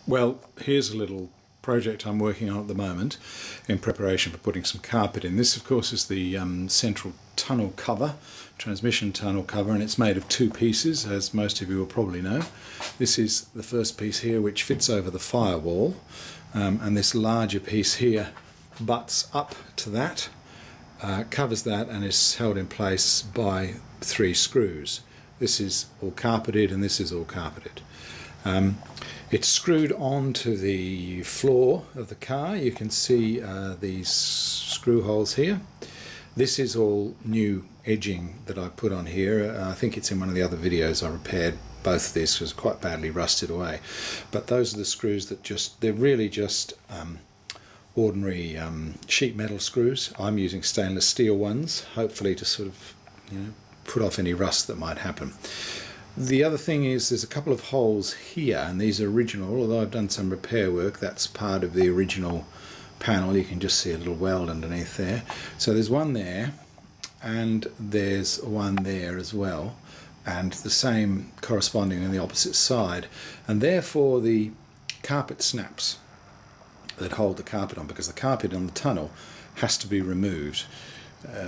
Well, here's a little project I'm working on at the moment in preparation for putting some carpet in. This of course is the central tunnel cover, transmission tunnel cover, and it's made of two pieces, as most of you will probably know. This is the first piece here, which fits over the firewall, and this larger piece here butts up to that, covers that, and is held in place by 3 screws. This is all carpeted and this is all carpeted. It's screwed onto the floor of the car. You can see these screw holes here. This is all new edging that I put on here. I think it's in one of the other videos I repaired both of these, because quite badly rusted away. But those are the screws that they're really just ordinary sheet metal screws. I'm using stainless steel ones, hopefully to sort of, put off any rust that might happen. The other thing is there's a couple of holes here, and these are original, although I've done some repair work. That's part of the original panel. You can just see a little weld underneath there. So there's one there, and there's one there as well, and the same corresponding on the opposite side, and therefore the carpet snaps that hold the carpet on, because the carpet on the tunnel has to be removed.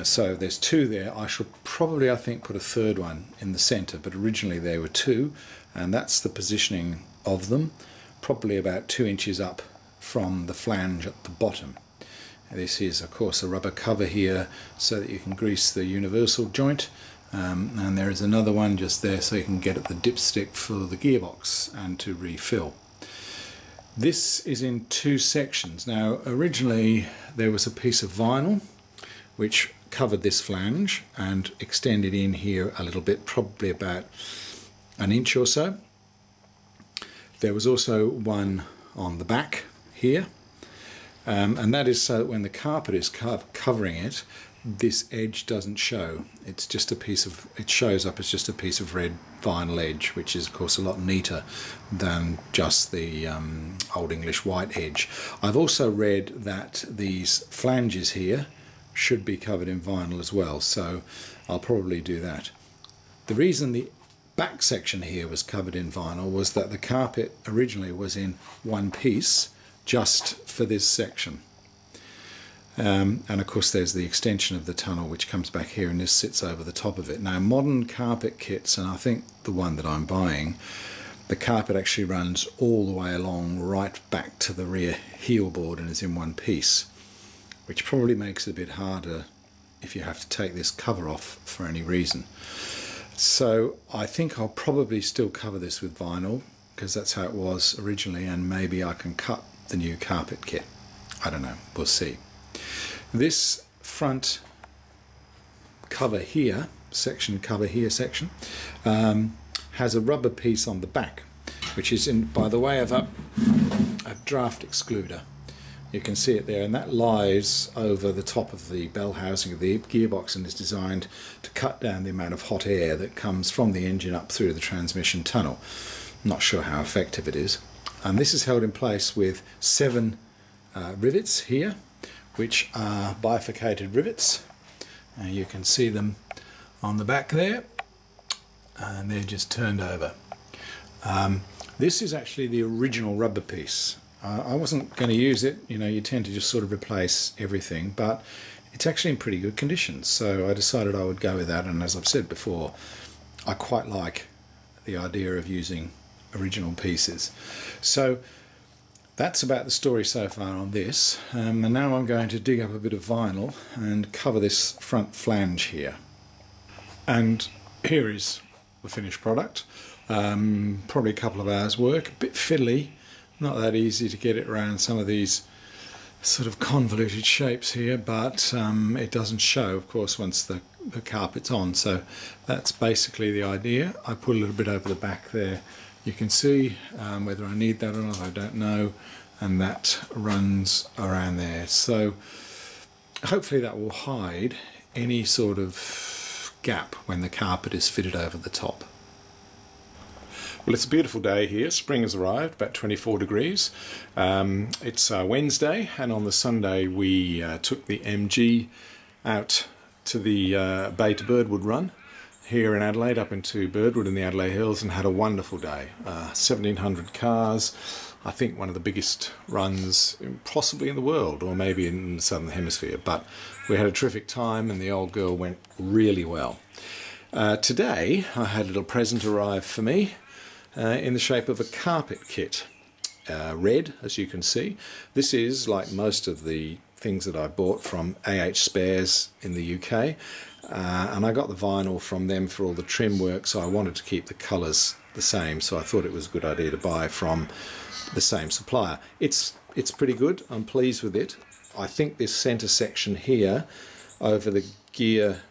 So there's 2 there. I shall probably, I think, put a third one in the centre, but originally there were 2, and that's the positioning of them, probably about 2 inches up from the flange at the bottom. This is of course a rubber cover here so that you can grease the universal joint, and there is another one just there so you can get at the dipstick for the gearbox and to refill. This is in 2 sections. Now originally there was a piece of vinyl which covered this flange and extended in here a little bit, probably about 1 inch or so. There was also one on the back here, and that is so that when the carpet is covering it, this edge doesn't show. It's just a piece of, it shows up as just a piece of red vinyl edge, which is of course a lot neater than just the Old English white edge. I've also read that these flanges here should be covered in vinyl as well, so I'll probably do that. The reason the back section here was covered in vinyl was that the carpet originally was in one piece just for this section, and of course there's the extension of the tunnel which comes back here, and this sits over the top of it. Now modern carpet kits, and I think the one that I'm buying, the carpet actually runs all the way along right back to the rear heel board and is in one piece, which probably makes it a bit harder if you have to take this cover off for any reason. So I think I'll probably still cover this with vinyl, because that's how it was originally, and maybe I can cut the new carpet kit. I don't know, we'll see. This front cover here, section, has a rubber piece on the back, which is in by the way of a draft excluder. You can see it there, and that lies over the top of the bell housing of the gearbox and is designed to cut down the amount of hot air that comes from the engine up through the transmission tunnel. I'm not sure how effective it is. And this is held in place with 7 rivets here, which are bifurcated rivets. You can see them on the back there, and they're just turned over. This is actually the original rubber piece. I wasn't going to use it, you tend to just sort of replace everything, but it's actually in pretty good condition, so I decided I would go with that. And as I've said before, I quite like the idea of using original pieces. So that's about the story so far on this, and now I'm going to dig up a bit of vinyl and cover this front flange here. And here is the finished product. Probably a couple of hours work, a bit fiddly. Not that easy to get it around some of these sort of convoluted shapes here, but it doesn't show, of course, once the carpet's on. So that's basically the idea. I put a little bit over the back there. You can see whether I need that or not, I don't know, and that runs around there. So hopefully that will hide any sort of gap when the carpet is fitted over the top. Well, it's a beautiful day here. Spring has arrived, about 24 degrees. It's Wednesday, and on the Sunday we took the MG out to the Bay to Birdwood run here in Adelaide, up into Birdwood in the Adelaide Hills, and had a wonderful day. 1,700 cars, I think one of the biggest runs possibly in the world, or maybe in the Southern Hemisphere, but we had a terrific time and the old girl went really well. Today I had a little present arrive for me in the shape of a carpet kit. Red, as you can see. This is, like most of the things that I bought from AH Spares in the UK, and I got the vinyl from them for all the trim work, so I wanted to keep the colours the same, so I thought it was a good idea to buy from the same supplier. It's pretty good. I'm pleased with it. I think this centre section here over the gear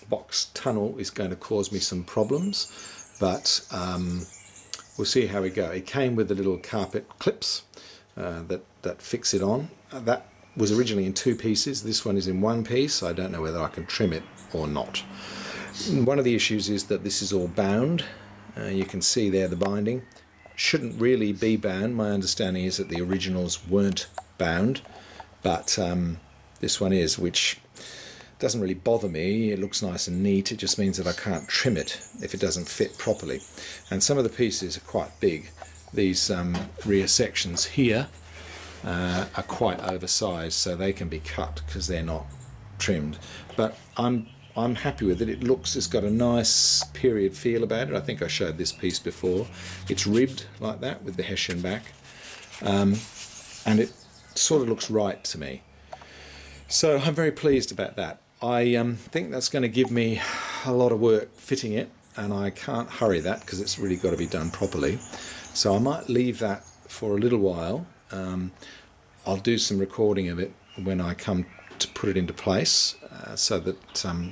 box tunnel is going to cause me some problems, but we'll see how we go. It came with the little carpet clips that fix it on. That was originally in 2 pieces. This one is in 1 piece. I don't know whether I can trim it or not. One of the issues is that this is all bound. You can see there the binding. Shouldn't really be bound. My understanding is that the originals weren't bound, but this one is, which doesn't really bother me. It looks nice and neat. It just means that I can't trim it if it doesn't fit properly. And some of the pieces are quite big. These rear sections here are quite oversized, so they can be cut because they're not trimmed. But I'm happy with it. It's got a nice period feel about it. I think I showed this piece before. It's ribbed like that with the Hessian back, and it sort of looks right to me. So I'm very pleased about that. I think that's going to give me a lot of work fitting it, and I can't hurry that because it's really got to be done properly. So I might leave that for a little while. I'll do some recording of it when I come to put it into place, so that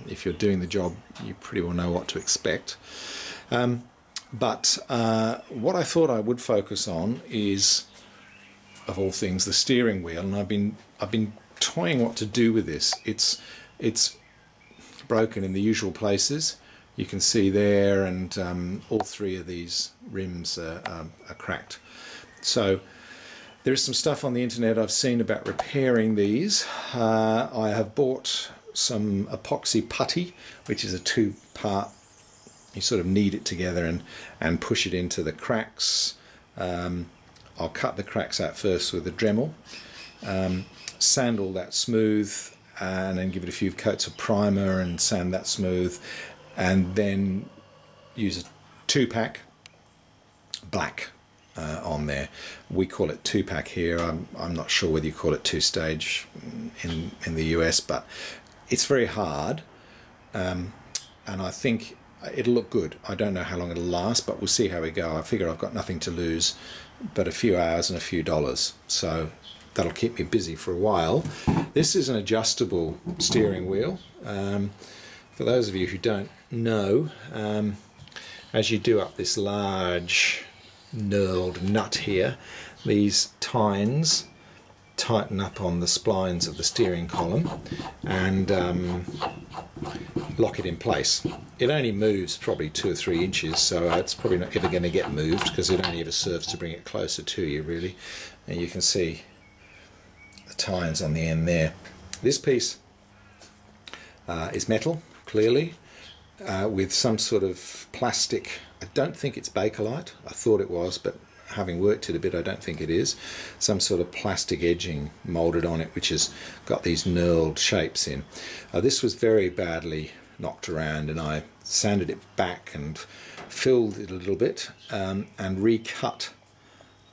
if you're doing the job you pretty well know what to expect. But what I thought I would focus on is, of all things, the steering wheel, and I've been toying what to do with this. It's broken in the usual places. You can see there, and all 3 of these rims are cracked. So there is some stuff on the internet I've seen about repairing these. I have bought some epoxy putty, which is a 2-part. You sort of knead it together and push it into the cracks. I'll cut the cracks out first with a Dremel, sand all that smooth, and then give it a few coats of primer and sand that smooth, and then use a 2-pack black on there. We call it 2-pack here. I'm not sure whether you call it 2-stage in the US, but it's very hard, and I think it'll look good. I don't know how long it'll last, but we'll see how we go. I figure I've got nothing to lose but a few hours and a few dollars, so that'll keep me busy for a while. This is an adjustable steering wheel. For those of you who don't know, as you do up this large knurled nut here, these tines tighten up on the splines of the steering column and lock it in place. It only moves probably 2 or 3 inches, so it's probably not ever going to get moved because it only ever serves to bring it closer to you, really. And you can see the tines on the end there. This piece is metal, clearly, with some sort of plastic. I don't think it's Bakelite. I thought it was, but having worked it a bit, I don't think it is. Some sort of plastic edging moulded on it, which has got these knurled shapes in. This was very badly knocked around, and I sanded it back and filled it a little bit, and recut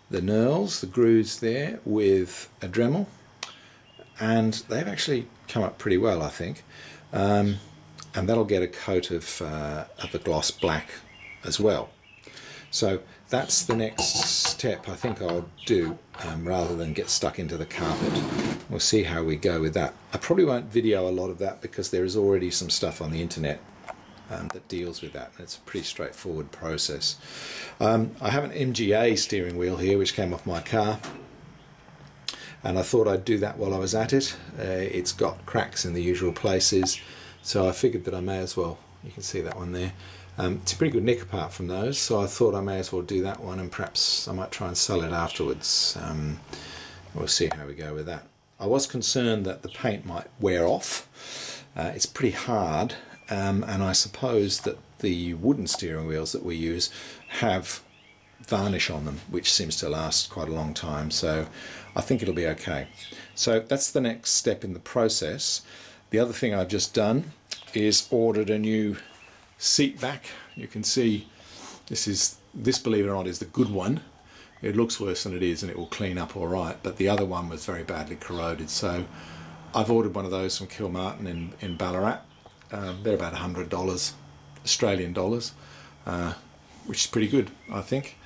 the knurls, the grooves there, with a Dremel, and they've actually come up pretty well, I think. And that'll get a coat of the gloss black as well. So that's the next step I think I'll do, rather than get stuck into the carpet. We'll see how we go with that. I probably won't video a lot of that because there is already some stuff on the internet that deals with that. It's a pretty straightforward process. I have an MGA steering wheel here which came off my car, and I thought I'd do that while I was at it. It's got cracks in the usual places, so I figured that I may as well. You can see that one there. It's a pretty good nick apart from those, so I thought I may as well do that one, and perhaps I might try and sell it afterwards. We'll see how we go with that. I was concerned that the paint might wear off. It's pretty hard, and I suppose that the wooden steering wheels that we use have varnish on them, which seems to last quite a long time, so I think it'll be okay. So that's the next step in the process. The other thing I've just done is ordered a new seat back. You can see this, believe it or not, is the good one. It looks worse than it is, and it will clean up all right, but the other one was very badly corroded, so I've ordered one of those from Kilmartin in Ballarat. They're about $100 Australian dollars, which is pretty good, I think.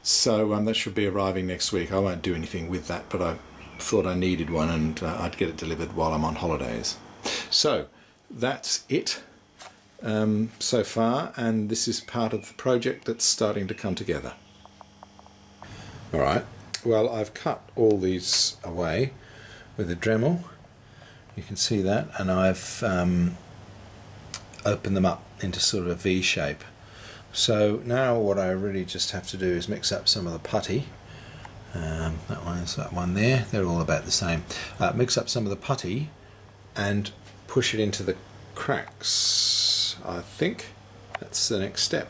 So that should be arriving next week. I won't do anything with that, but I thought I needed one, and I'd get it delivered while I'm on holidays. So that's it so far, and this is part of the project that's starting to come together. Alright, well, I've cut all these away with a Dremel. You can see that, and I've opened them up into sort of a V shape. So now what I really just have to do is mix up some of the putty. That one is that one there, they're all about the same. Mix up some of the putty and push it into the cracks. I think that's the next step.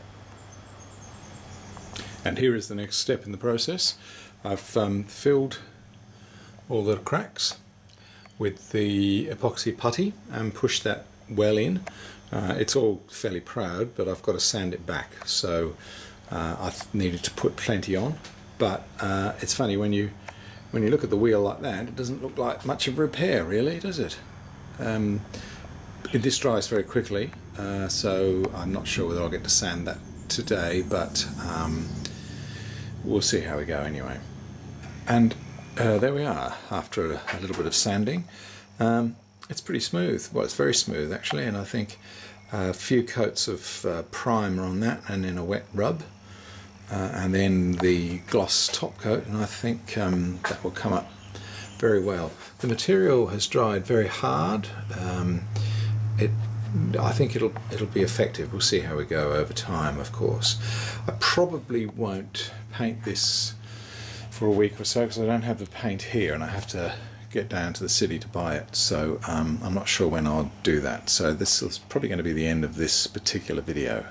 And here is the next step in the process. I've filled all the cracks with the epoxy putty and pushed that well in. It's all fairly proud, but I've got to sand it back, so I've needed to put plenty on. But it's funny, when you look at the wheel like that, it doesn't look like much of a repair, really, does it? This dries very quickly, so I'm not sure whether I'll get to sand that today, but we'll see how we go anyway. And there we are, after a little bit of sanding. It's pretty smooth. Well, it's very smooth actually, and I think a few coats of primer on that, and then a wet rub, and then the gloss top coat, and I think that will come up very well. The material has dried very hard. I think it'll be effective. We'll see how we go over time, of course. I probably won't paint this for a week or so because I don't have the paint here, and I have to get down to the city to buy it, so I'm not sure when I'll do that. So this is probably going to be the end of this particular video.